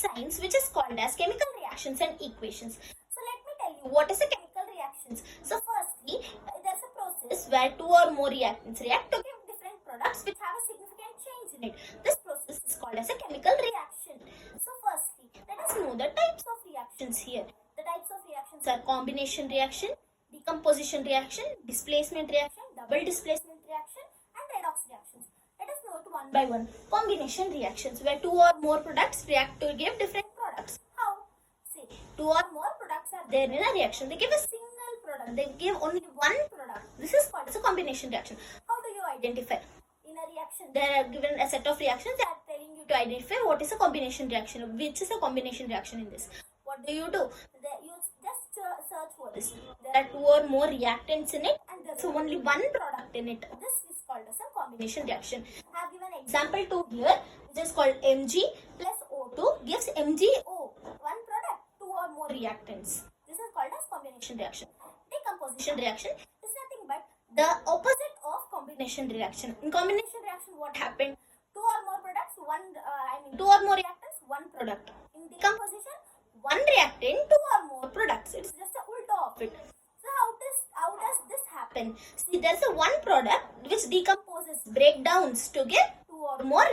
science which is called as chemical reactions and equations. So let me tell you what is a chemical reactions. So firstly, there's a process where two or more reactants react to give different products which have a significant change in it. This process is called as a chemical reaction. So firstly, let us know the types of reactions here. The types of reactions are combination reaction, decomposition reaction, displacement reaction, double displacement reaction, and redox reactions. Let us note one by one. Combination reactions, where two or more products react to give different products. How? Say, two or more products are there in a reaction. They give a single product. They give only one product. This is called as a combination reaction. How do you identify? In a reaction, they are given a set of reactions. They are telling you to identify what is a combination reaction. Which is a combination reaction in this? What do? You just search for this. There are two or more reactants in it, and there's only one product in it. This is called as a combination reaction. I have given an example to here, which is called Mg plus O2 gives MgO. One product, two or more reactants. This is called as combination reaction. Decomposition reaction is nothing but the opposite of combination reaction. In combination reaction, what happened? Two or more products, two or more reactants, one product. In decomposition, one reactant, two or more products. It's just a ulta of it. So how does this happen? See, there's a one product which decomposes, breakdowns to give two or more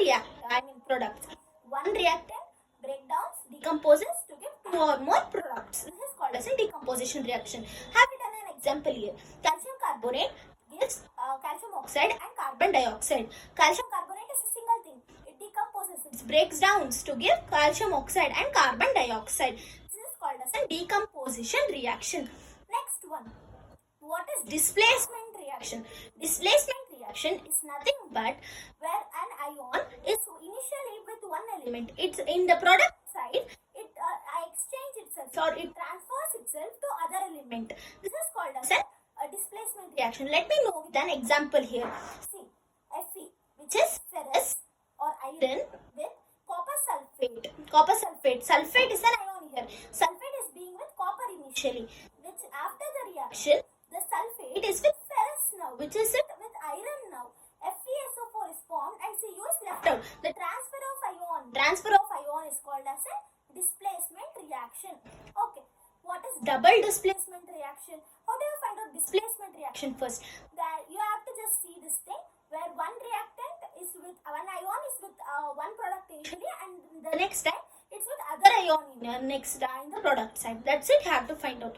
products. One reactant breakdowns, decomposes to give two or more products. This is called as a decomposition reaction. Have we done an example here? Calcium carbonate gives calcium oxide and carbon dioxide. Calcium carbonate is a single thing. It decomposes, it breaks down to give calcium oxide and carbon dioxide. This is called as a decomposition reaction. Next one. What is displacement reaction? Displacement reaction is nothing but where an ion is initially with one element. It's in the product side, it exchange itself or it transfers itself to other element. This is called as a displacement reaction. Let me know with an example here. See, Fe, which is ferrous or iron with copper sulfate. Copper sulfate. Sulfate is an ion here. Sulfate is being with copper initially, which after the reaction, the sulfate is with ferrous now, which is it with iron now. FeSO4 is formed and Cu is left out. The transfer of ion is called as a displacement reaction. Okay. What is double displacement reaction? How do you find out displacement reaction first? That you have to just see this thing where one reactant is with one ion is with one product initially, and the next time it's with other ion in the product side. That's it. You have to find out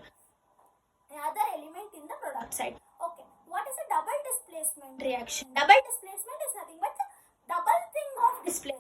another element in the product side. Okay. What is a double displacement reaction? Double displacement is nothing but the double thing of displacement.